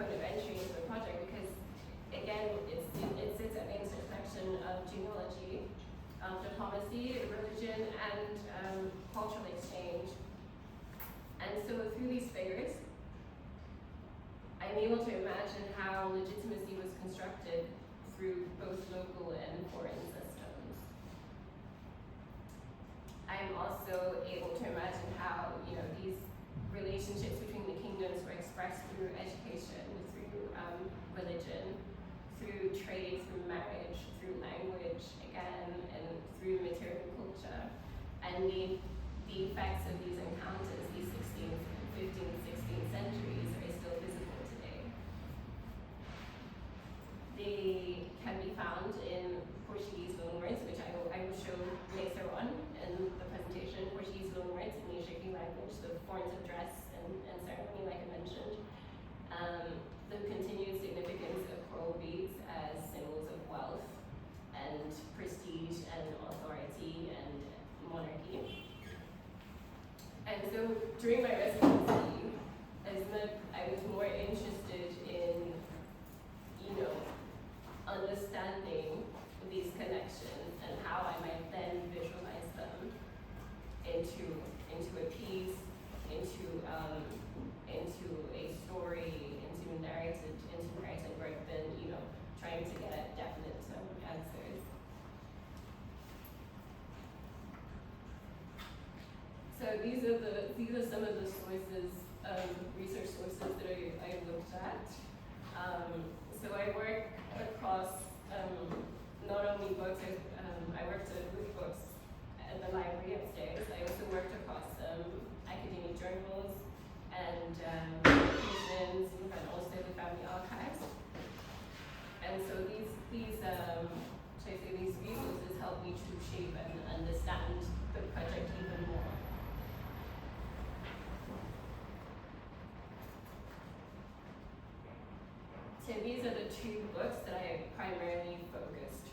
point of entry into the project because, again, it sits at the intersection of genealogy, diplomacy, religion, and cultural exchange. And so through these figures, I'm able to imagine how legitimacy was constructed through both local and foreign systems. I'm also able to imagine how, these relationships between the kingdoms were expressed through education, through religion, through trade, through marriage, through language, again, and through material culture. And the effects of these encounters, these 16th, 15th, 16th centuries, are still visible today. They can be found in Portuguese loanwords, which I will show later on in the presentation. Portuguese loanwords in the Ojibwe language, the forms of dress and ceremony, like I mentioned. The continued significance of coral beads as symbols of wealth and prestige and authority and monarchy. And so during my residency, I was more interested in, understanding these connections and how I might then visualize them into a piece, into a story, into narrative work, than trying to get definite answers. So these are some of the sources, research sources that I looked at. So I work across not only books. I worked with books at the library upstairs. I also worked across academic journals and publications, and also the family archives. And so these resources help me to shape and understand the project even more. So these are the two books that I primarily focused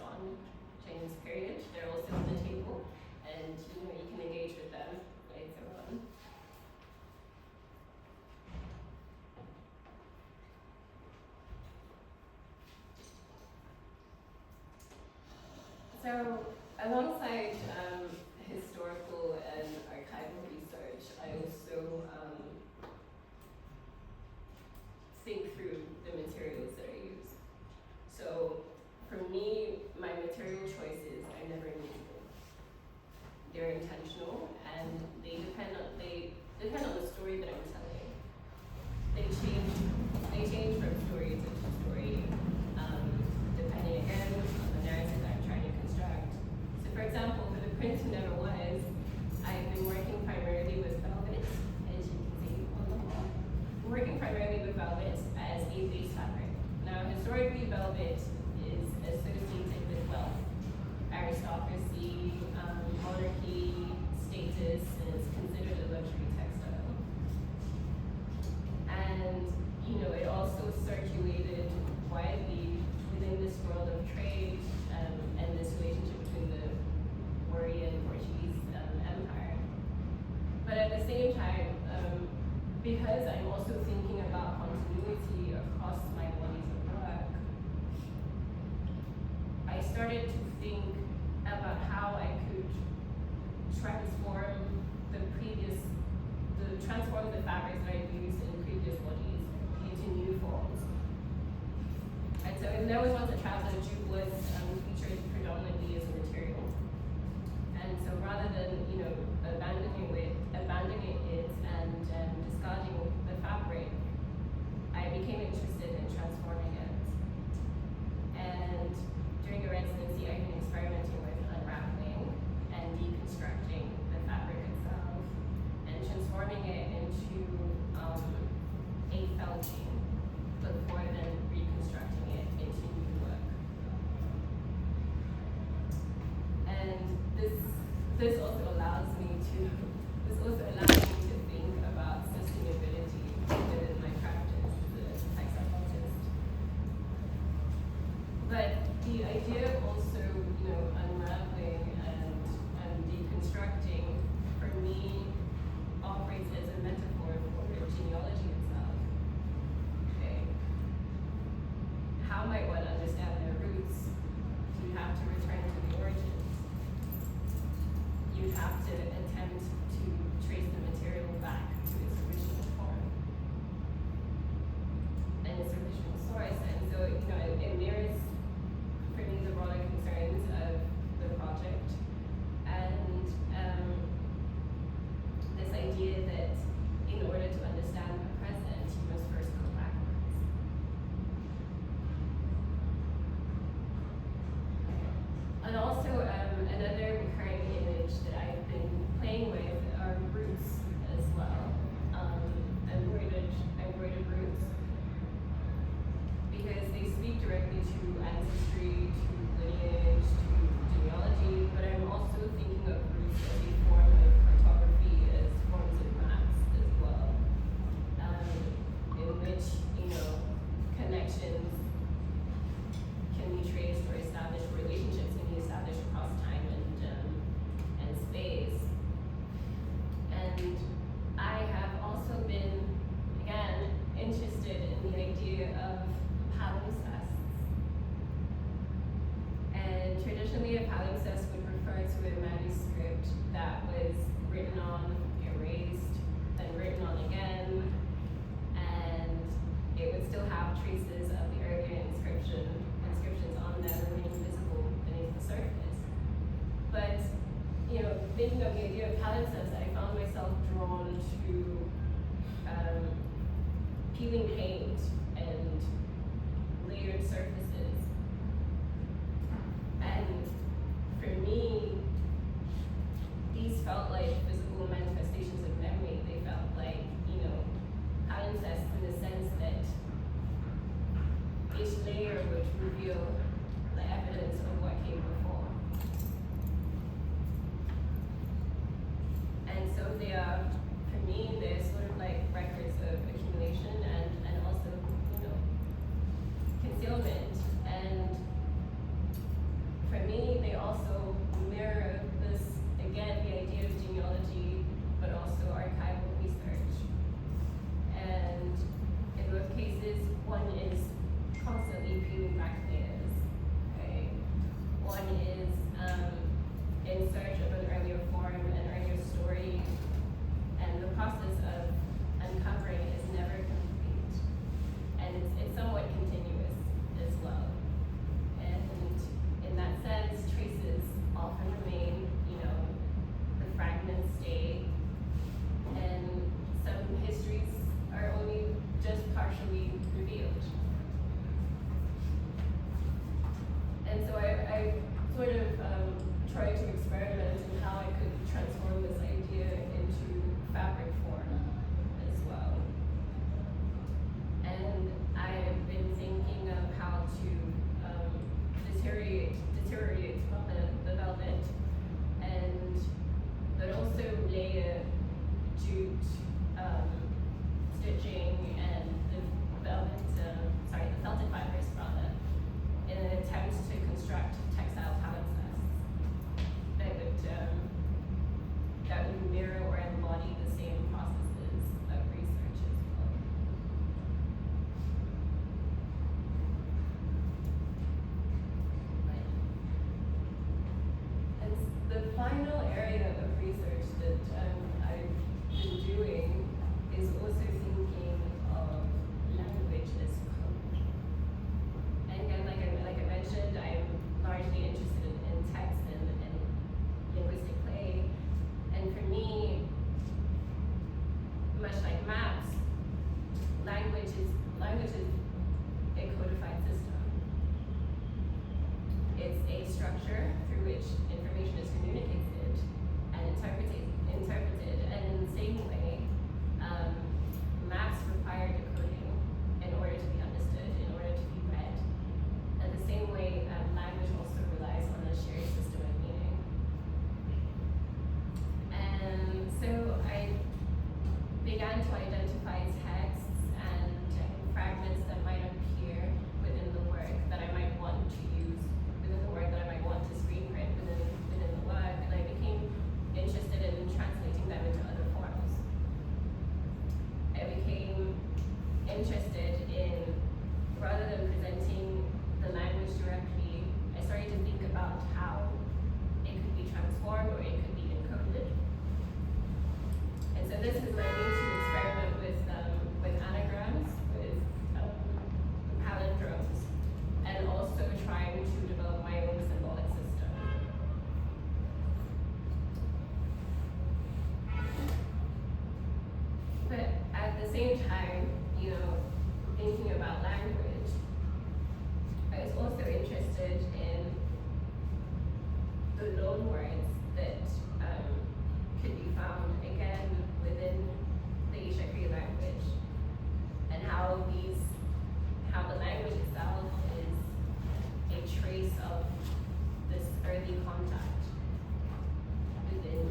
on during this period. They're also on the table, and you can engage with them later on. So alongside historical and archival research, I also think through the materials that I use. So for me, my material choices are never new. They're intentional, and they depend on the story that I'm telling. They change from story to story, depending again on the narrative I'm trying to construct. So for example, for the Prince Who Never Was, I've been working primarily with velvet, as you can see on the wall. Working primarily with velvet as a base fabric. Now, historically, velvet is associated with wealth, aristocracy, monarchy, status, and it's considered a luxury textile. And, it also circulated widely within this world of trade and this relationship between the Warri and Portuguese empire. But at the same time, because I'm also thinking about continuity across my bodies of work, I started to think about how I could transform the fabrics that I used in previous bodies into new forms. And so in There Was Once a Traveler, jute was featured predominantly as a material. And so rather than abandoning it and discarding the fabric, I became interested in transforming it. And during the residency, I've been experimenting with unraveling and deconstructing the fabric itself and transforming it into a felting before then reconstructing it into new work. And this also allows me to think about sustainability within my practice as a textile artist. But the idea of also, unraveling and deconstructing, for me, operates as a metaphor for genealogy itself. have to attempt to trace the material back to its original form and its original source. And so, it mirrors for me the broader concerns of the project and this idea that in order to understand the present, you must first go backwards. And also, another recurring image that I've been playing with are roots as well, embroidered roots, because they speak directly to ancestry, to lineage, to genealogy, but I'm also thinking of roots as a form of cartography, as forms of maps as well, in which, connections can be traced or established, relationships can be established across time and space. And I have also been, again, interested in the idea of palimpsests. And traditionally, a palimpsest would refer to a manuscript that was written on, erased, then written on again, and it would still have traces of the earlier inscriptions on them remaining visible beneath the surface. But, thinking of the idea of palimpsests, I found myself drawn to peeling paint and layered surfaces. And for me, these felt like physical manifestations of memory. They felt like, palimpsests in the sense that each layer would reveal the evidence of what came before. And so they are, for me, they're sort of like records of accumulation and also, concealment. And for me, they also mirror this, again, the idea of genealogy, but also archival research. And in both cases, one is constantly peeling back layers, okay? One is in search of an earlier form, an earlier story, and the process of uncovering is never complete. And it's somewhat continuous as well. And in that sense, traces often remain, the fragments stay, and some histories are only just partially revealed. And so I sort of tried to experiment in how I could transform this idea into fabric form as well. And I have been thinking of how to deteriorate the velvet, but also layer jute stitching and the felted fibers rather, in an attempt to construct textile palimpsests that would mirror or embody the same processes of research as well. And the final area of research that I've been doing is also thinking of language as code. And again, like I mentioned, I'm largely interested in text and linguistic play. And for me, much like maps, language is a codified system. It's a structure through which information is communicated and interpreted. And in the same way, maps require decoding in order to be understood, in order to be read. And the same way, language also relies on a shared system of meaning. And so I began to identify texts and fragments that might appear within the work that I might want to use, within the work that I might want to screen print within the work, and I became interested in translating them into other forms. I became interested in, rather than presenting the language directly, I started to think about how it could be transformed or it could be encoded founded. And so this has led me to experiment with anagrams, with palindromes, and also trying to develop my own symbolic system. But at the same time, thinking about language, I was also interested in the loan words that could be found again within the Ishakri language, and how the language itself is a trace of this early contact within,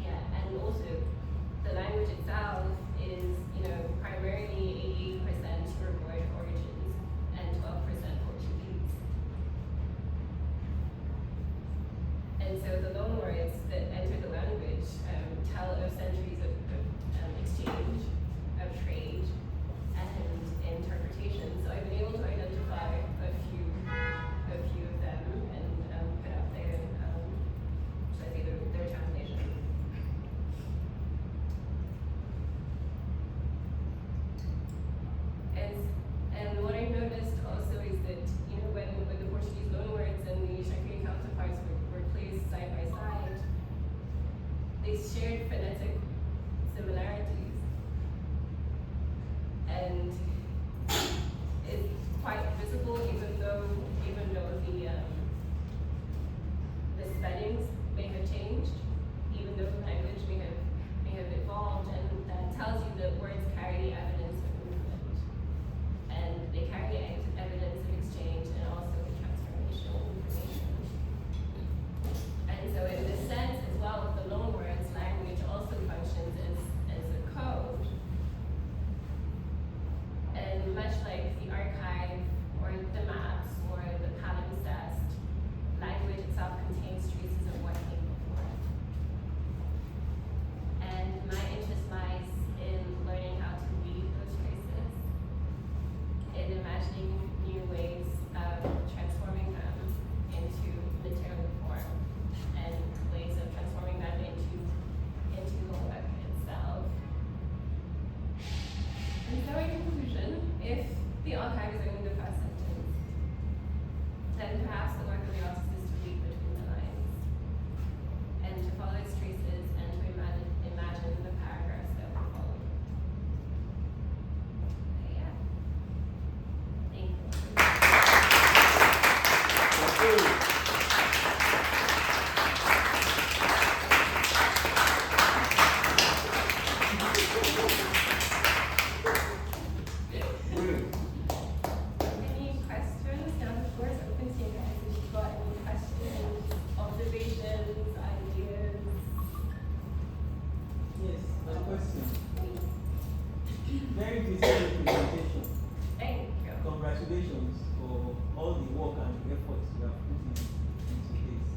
and also the language itself is, primarily 88% Uruguayan origins and 12% Portuguese. And so the loan words that enter the language tell of centuries of exchange, of trade, and interpretation. So I've been able to identify a few of them and put out their, should I say their translation. And what I noticed also is that, when the Portuguese loanwords and the Ishakri counterparts were placed side by side, they shared phonetic similarities. And it's quite visible, even though the spellings may have changed, even though the language may have evolved, and that tells you that words carry evidence of movement, and they carry evidence of exchange and also the transformation of information. And so in this sense as well, the loanwords language also functions as a code. And much like the archive or the maps or the palimpsest, language itself contains traces of what came before. And my interest lies in learning how to read those traces, in imagining new ways of transforming them into material form, and ways of transforming them into the work itself. And so in conclusion, if the archive is only the first sentence, then perhaps the work of the artist is to read between the lines, and to follow its traces, and to imagine the paragraphs that will follow. Yeah. Thank you. Any questions? Now the floor is open to you guys. If you've got any questions, observations, ideas. Yes, my question. Very detailed presentation. Thank you. Congratulations for all the work and the efforts you have put into this.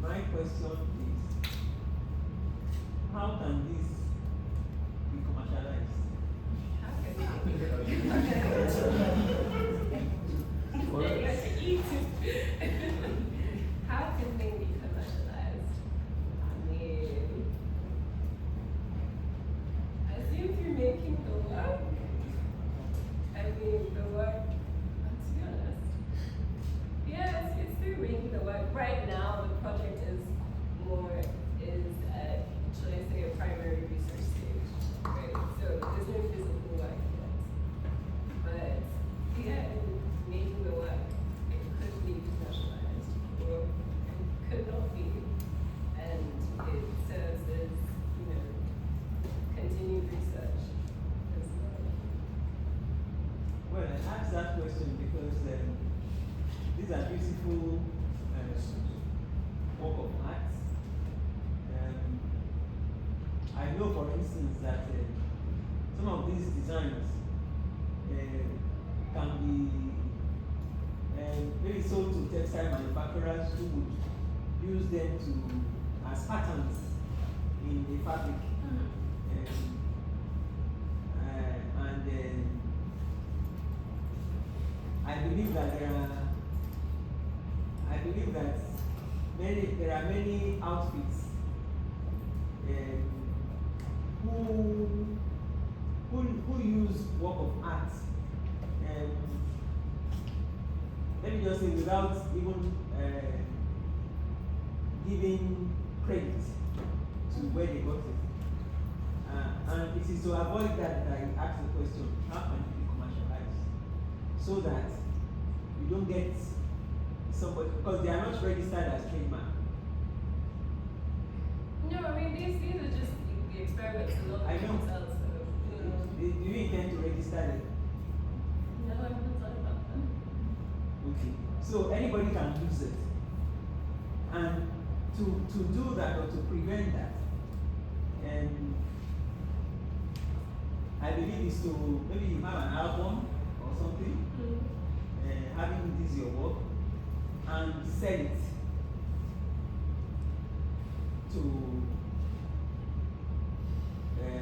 My question is, how can this be commercialized? How can How can they be commercialized? I mean, I assume through making the work. The work, to be honest. Yes, it's through making the work. Right now, the project is should I say, a primary research stage, right? So there's no physical work yet. But yeah, making the work, it could be commercialized, or it could not be. And it serves as, continued research as well. Well, I asked that question because these are beautiful work of art. I know, for instance, that some of these designs can be maybe sold to textile manufacturers who would use them as patterns in the fabric. I believe that believe that there are many outfits who use work of art, let me just say, without even giving credit to where they got it. And it is to avoid that I ask the question, how can it be commercialized? So that you don't get somebody, because they are not registered as trademark. No, I mean, these are just the experiments and not I the know. results. Do you intend to register them? No, I haven't thought about them. Okay. So anybody can use it. And to do that or to prevent that, and I believe is to maybe you have an album or something, having this your work, and sell it to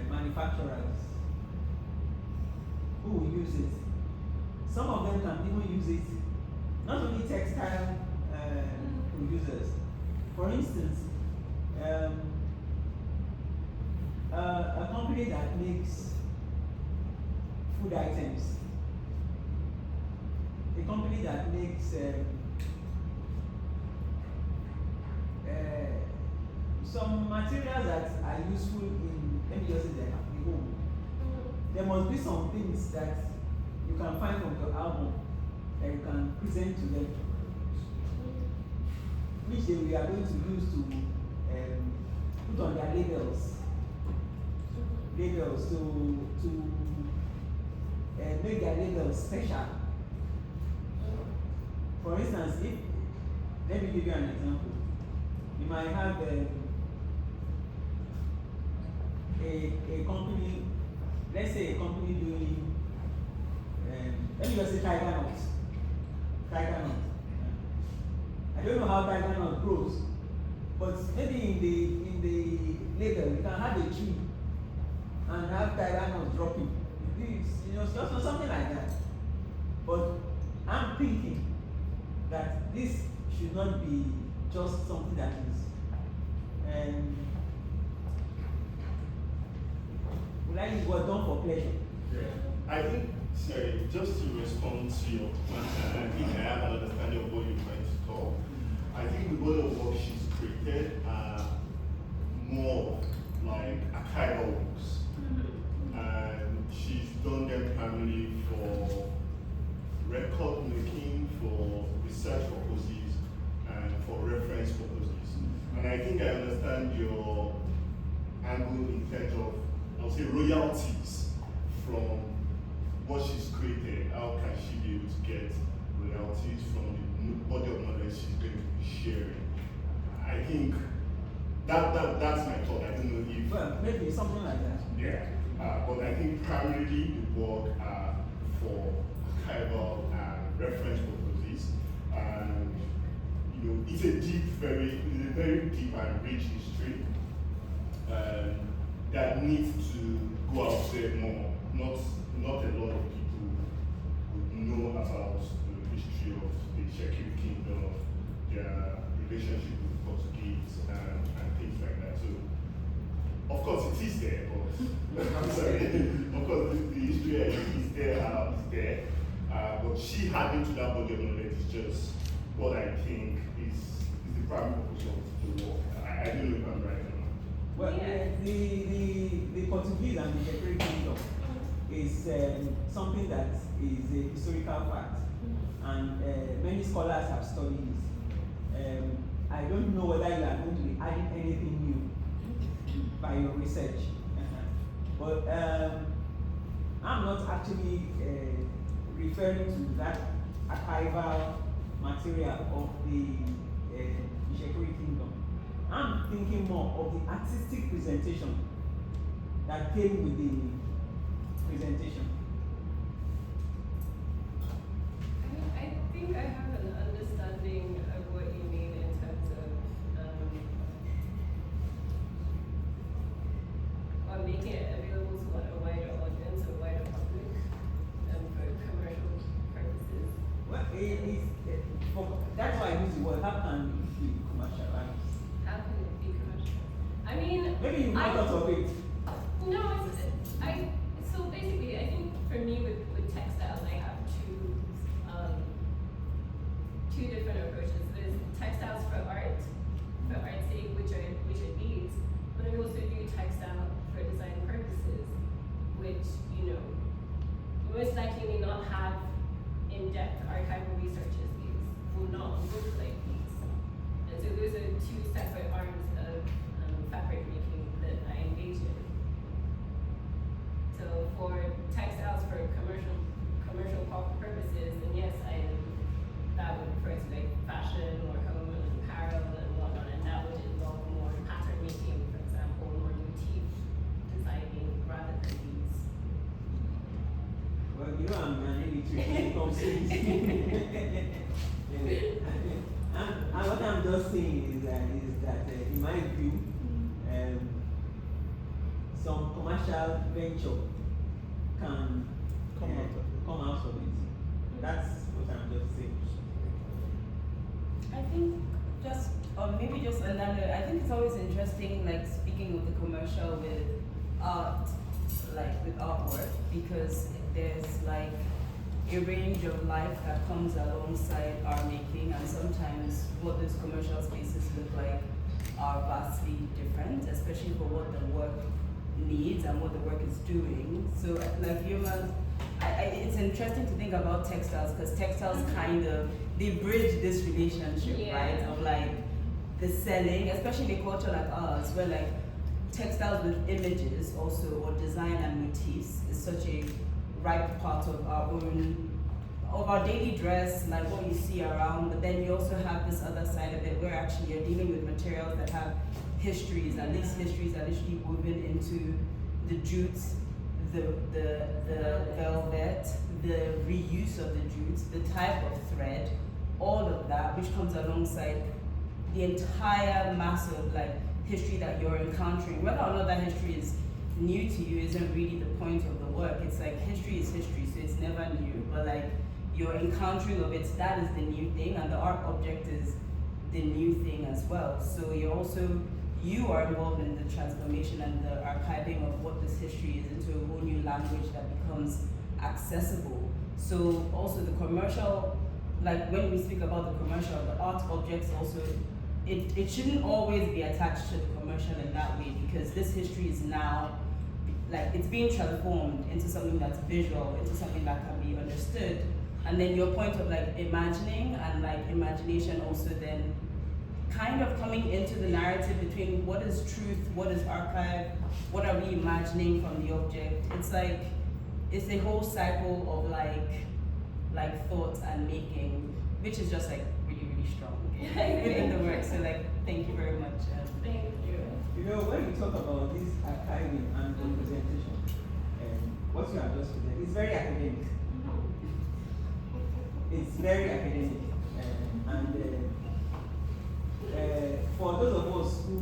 manufacturers who will use it. Some of them can even use it, not only textile producers. For instance, a company that makes food items, a company that makes some materials that are useful in, let me just say, the home. There must be some things that you can find from your album that you can present to them, which we are going to use to put on their labels to make their labels special. For instance, let me give you an example. You might have a company, let's say a company doing, let me just say tiger nuts. Tiger nut. I don't know how tiger nut grows, but maybe in the label you can have a tree and have tiger nut dropping. Something like that. But I'm thinking that this should not be just something that is will I use word done for pleasure? Yeah. I think, sorry, just to respond to your point, and I think I have an understanding of what you're trying to talk. I think the body of work she's created are more like archival works. And she's done them primarily for record making, for research purposes, and for reference purposes. And I think I understand your angle in terms of, I would say, royalties from what she's created. How can she be able to get royalties from the body of knowledge she's going to be sharing? I think that's my thought. I don't know if... Well, maybe something like that. Yeah. But I think primarily the work are for archival and reference purposes. And it's a very deep and rich history that needs to go out there more. Not a lot of people would know about the history of the Shekiri Kingdom, their relationship with Portuguese and things like that. So, of course, it is there, but I'm sorry. Of course, the history is there, but she having to that body of knowledge is just what I think is the primary purpose of the work. I don't know if I'm right or not. Well, the Portuguese and the Shekiri Kingdom is something that is a historical fact, and many scholars have studied it. I don't know whether you are going to be adding anything new by your research, but I'm not actually referring to that archival material of the Shekiri Kingdom. I'm thinking more of the artistic presentation that came with the presentation. I think I have an understanding of what you mean in terms of or making it available to a wider audience, a wider public, for commercial purposes. Well, that's why I use the word. How can it be commercialized? How can it be commercial? I mean, Maybe you've not thought of it. no, so basically, I think for me with textiles, I have two different approaches. There's textiles for art's sake, which are beads, but I also do textile for design purposes, which, most likely may not have in-depth archival research as these, will not look like these. And so those are two separate arms of fabric making that I engage in. So for textiles for commercial purposes, then yes, that would refer to like fashion or home and apparel and whatnot, and that would involve more pattern making, for example, more motif designing rather than these. Well, I'm an illiterate when it comes to this. And what I'm just saying is that in my view, some commercial venture can come out of it. That's what I'm just saying. I think maybe just another, I think it's always interesting, like speaking of the commercial with art, like with artwork, because there's like a range of life that comes alongside art making, and sometimes what those commercial spaces look like are vastly different, especially for what the work needs and what the work is doing. So like Yoma, it's interesting to think about textiles, because textiles kind of, they bridge this relationship, right? Of like the selling, especially in a culture like ours, where like textiles with images also, or design and motifs, is such a ripe part of our daily dress, like what you see around. But then you also have this other side of it, where actually you're dealing with materials that have histories, and these histories are literally woven into the jutes, the velvet, the reuse of the jutes, the type of thread, all of that, which comes alongside the entire massive like history that you're encountering. Whether or not that history is new to you isn't really the point of the work. It's like history is history, so it's never new. But like your encountering of it, that is the new thing, and the art object is the new thing as well. So you are involved in the transformation and the archiving of what this history is into a whole new language that becomes accessible. So also the commercial, like when we speak about the commercial, the art objects also, it shouldn't always be attached to the commercial in that way, because this history is now, like it's being transformed into something that's visual, into something that can be understood. And then your point of like imagining and like imagination also then kind of coming into the narrative between what is truth, what is archive, what are we imagining from the object. It's like, it's a whole cycle of like thought and making, which is just like really, really strong within the work. So like, thank you very much. Thank you. You know, when you talk about this archiving and representation, what you have just presented, it's very academic. It's very academic, and for those of us who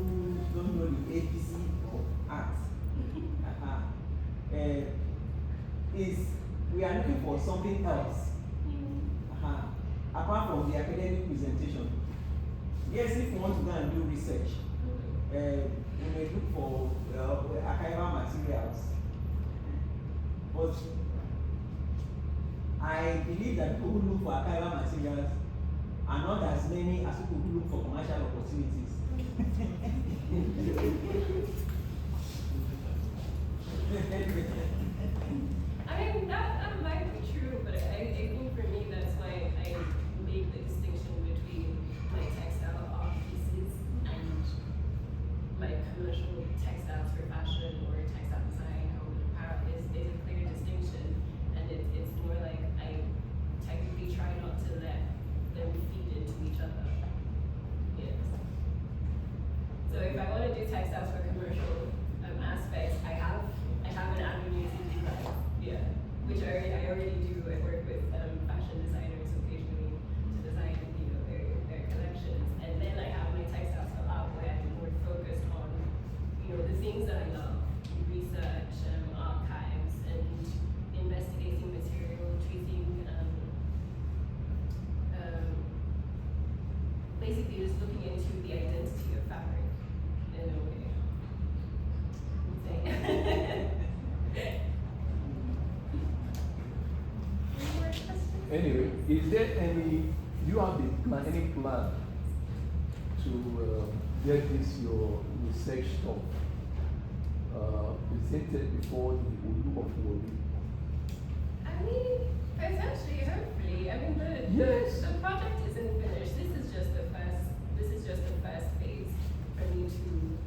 don't know the APC of art, we are looking for something else, apart from the academic presentation. Yes, if you want to go and do research, you may look for archival materials, but I believe that people who look for archival materials are not as many as people who look for commercial opportunities. I mean, that might be true, but I think for me that's why I make the distinction between my textile art pieces and my commercial textiles for fashion or textile design, home and apparel. Is a clear distinction, and it's more like I technically try not to let them feed into each other. Yes. So if I want to do textiles for commercial aspects, I have an avenue to is looking into the identity of fabric in a way. Any more questions? Anyway, is there any, you have any plan to get this, your research stuff, presented before the Kingdom of Warri? I mean, essentially, hopefully, I mean, Yes. the project isn't finished. This is just the first phase for me to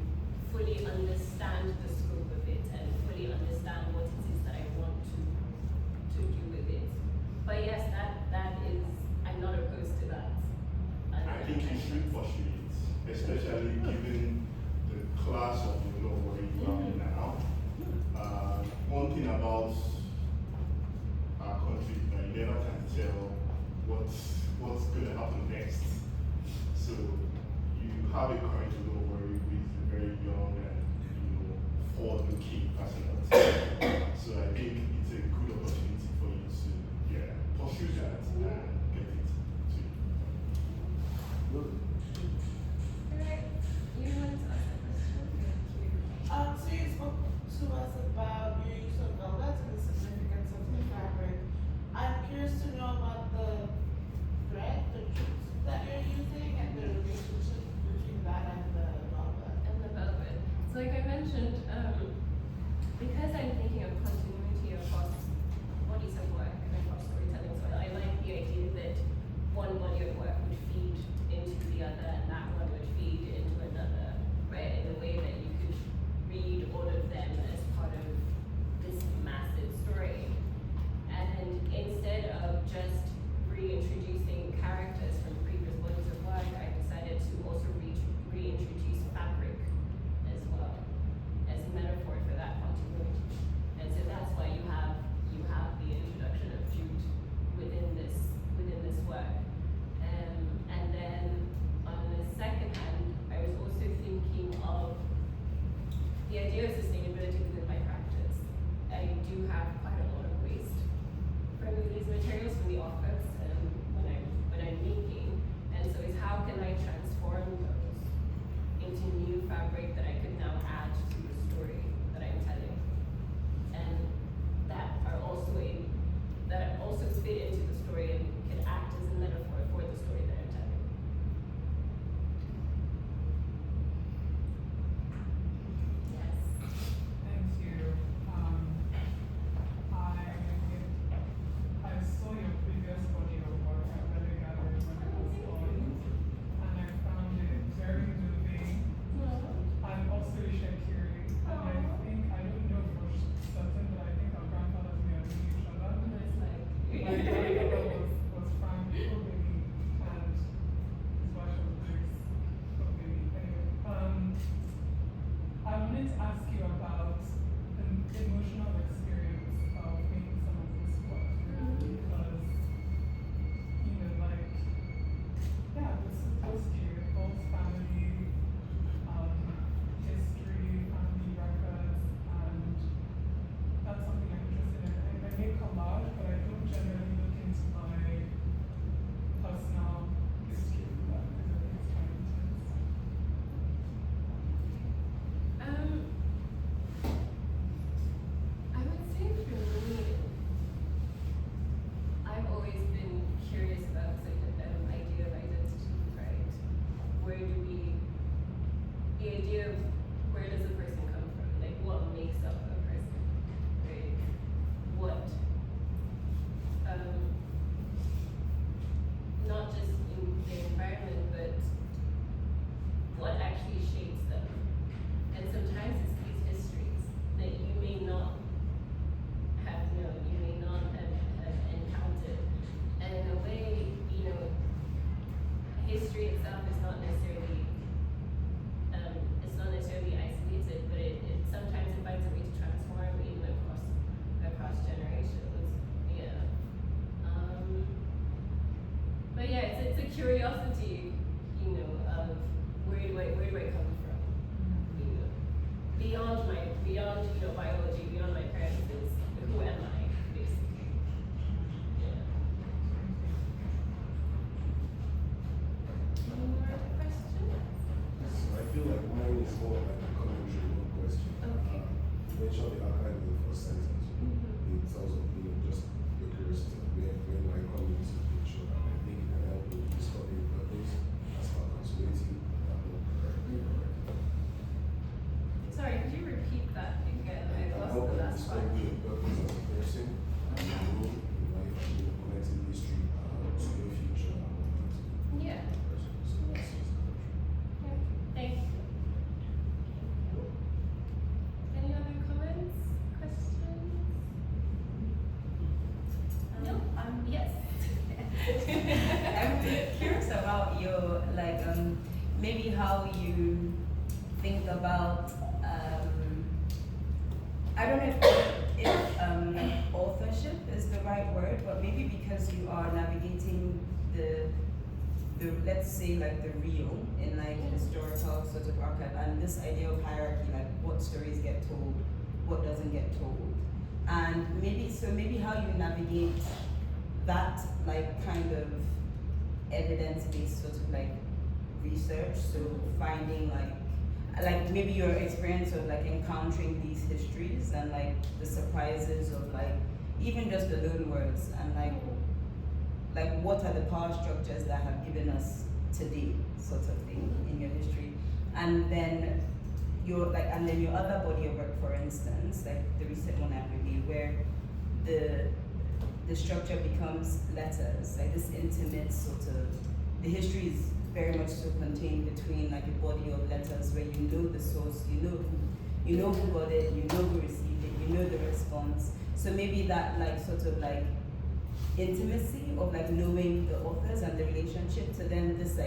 fully understand the scope of it and fully understand what it is that I want to do with it. But yes, that is, I'm not opposed to that. I think you should pursue it, especially given the class of the law where you are now. One thing about our country is that you never can tell what's going to happen next. So you have a current law where who is a very young and forward-looking personality. So I think it's a good opportunity for you to pursue that and get it to. Good. Alright, you want to ask a question? So you spoke to us about your use of velvet and the significance of the fabric. I'm curious to know about the thread, the jute that you're using, and the relationship between that and the velvet. And the velvet. So like I mentioned, because I'm thinking of continuity across bodies of work and across storytelling, so I like the idea that one body of work would feed into the other and that one would feed into another, right? In a way that you could read all of them as part of this massive story. And instead of just reintroducing characters from previous bodies of work, I decided to also reintroduce fabric as well as a metaphor for that continuity. And so that's why you have the introduction of jute within this work. And then on the second hand, I was also thinking of the idea of sustainability within my practice. I do have quite a lot of waste from these materials, from the offcuts, when I'm making. And so it's how can I transform those into new fabric that I could now add to the story that I'm telling, and that also fit into the story and can act as a metaphor for the story that I'm telling. Yes. Thank you. I saw your previous body of work at Belly Gallery when I was going, and I found it very moving and also shakiri. And I think, I don't know for certain, but I think our grandfathers may have known each other. It's like My grandfather was Frank Obedi, and his wife was Grace Obedi. Anyway, I wanted to ask you about the emotional experience of making some of this work, because, this is supposed to involve family, history, family records, and that's something I'm interested in. I make collage, but I don't generally look into my personal history with that because I think it's quite intense. I would say for me, I've always been curious about the idea of identity, right? The idea of where does a person come from? Like what makes up a person, right? What, not just in the environment, but what actually shapes them. And sometimes it's these histories that you may not have known, you may not have encountered. And in a way, history itself is not necessarily isolated, but it sometimes it finds a way to transform even across generations. Yeah. But yeah, it's a curiosity, of where do I come from? Beyond biology, beyond my parents, is who am I, basically. Yeah. Any more questions? feel like mine is more like a commentary, no question. Okay. You mentioned the archive in the first sentence, in terms of, just your curiosity, when I come into the picture, and I think it can help with discovery purpose as per continuity. Sorry, could you repeat that again? I lost Help the with last part. discovery the purpose as a person, and your role in life, and your collective history to your future and all that. Yeah. So that's just commentary. Thank you. Any other comments, questions? No. Yes. I'm curious about your maybe how you think about I don't know if authorship is the right word, but maybe because you are navigating the let's say the real in historical sort of archive, and this idea of hierarchy, what stories get told, what doesn't get told, and maybe how you navigate that kind of evidence-based sort of research, so finding maybe your experience of encountering these histories and the surprises of even just the loan words, and what are the power structures that have given us today, sort of thing, in your history. And then your other body of work, for instance, the recent one I reviewed, where the structure becomes letters, this intimate sort of, the history is very much so contained between a body of letters where you know the source, you know who got it, you know who received it, you know the response. So maybe that sort of intimacy of knowing the authors and the relationship to them, this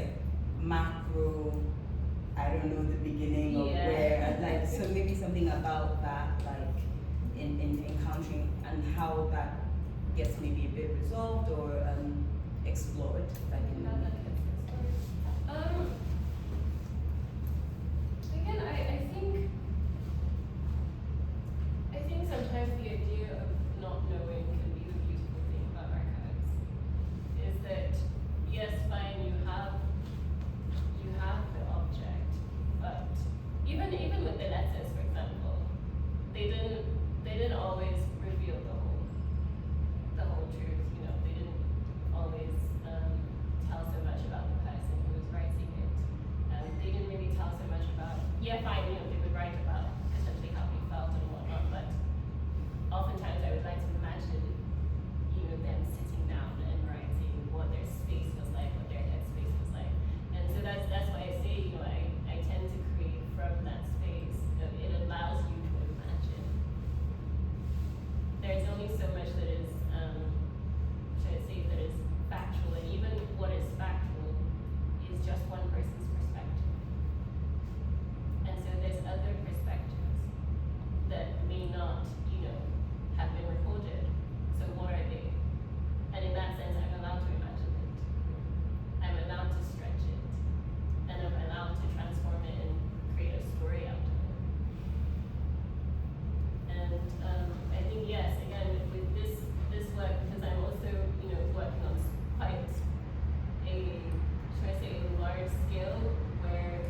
macro, I don't know, the beginning of where, and so maybe something about that, in encountering and how that gets maybe a bit resolved or explored. Again, I think sometimes the idea of not knowing can be the beautiful thing about archives. Is that yes, fine, you have the object, but even with the letters, for example, they didn't always reveal the whole truth. They didn't always tell so much about the person who was writing it. They didn't really tell so much about, fine, they would write about essentially how they felt and whatnot, but oftentimes I would like to imagine, them sitting down and writing what their space was like, what their headspace was like. And so that's why I say, I tend to create from that space. It allows you to imagine. There's only so much that is, should I say, that is factual, and even what is factual is just one person's perspective. And so there's other perspectives that may not, have been recorded. So what are they? And in that sense, I'm allowed to imagine it. I'm allowed to stretch it. And I'm allowed to transform it and create a story out of it. And I think, yes, again, with this work, because I'm also, working on quite a, should I say, a large scale where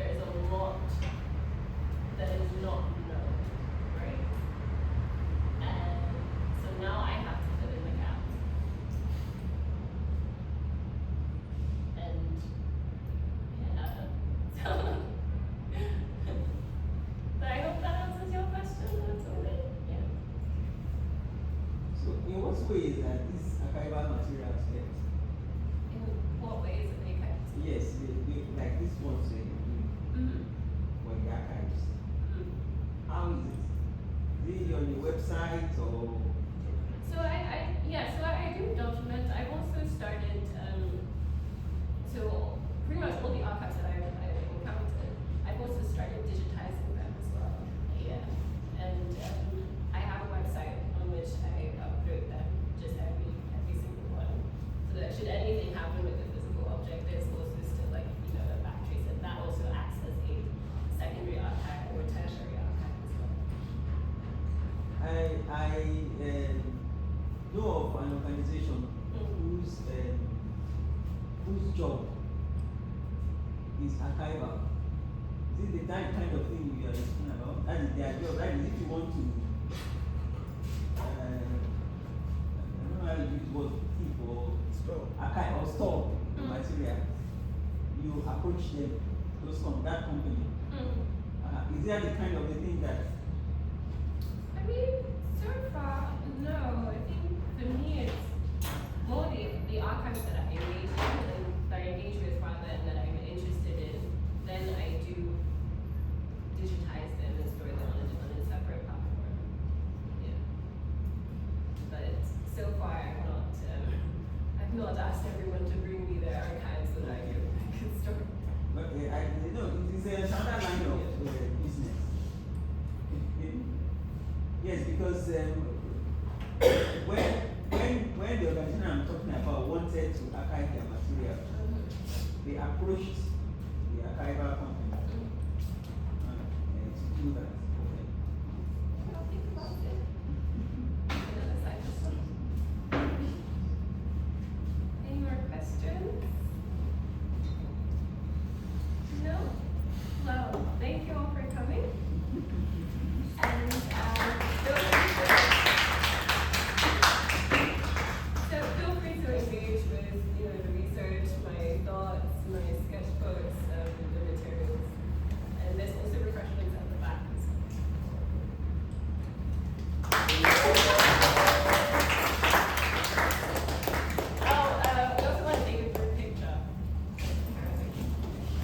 there's a lot that is not known, right? And so now I have to fill in the gaps. And but I hope that answers your question. That's all it. Yeah. So, in what ways are these archival materials kept? In what ways are they kept? Yes, like this ones you're doing for the archives. How is it? Is it on your website or? So I do document. I've also started, so pretty much all the archives that I've encountered, I've also started digitizing them as well. Yeah. And I have a website on which I upload them, just every single one. So that should anything happen with the physical object, there's also still a backtrace, and that also acts as a secondary archive or tertiary archive as well. I know of an organization whose job is archival. This is the kind of thing you are talking about. That is their job. That is if you want to, I don't know how you use the word keep or archive or store the material. You approach them, that company. Is there the kind of a thing that? I mean, so far, no. I think for me, it's more the archives that I engage in and that I engage with rather and that I'm interested in. Then I do digitize them and store them on a separate platform. Yeah. But so far, I've not asked everyone to bring me their archives so that I can store. But I know it is another line of business. Yes, because when the organization I'm talking about wanted to archive their material, they approached the archival company to do that.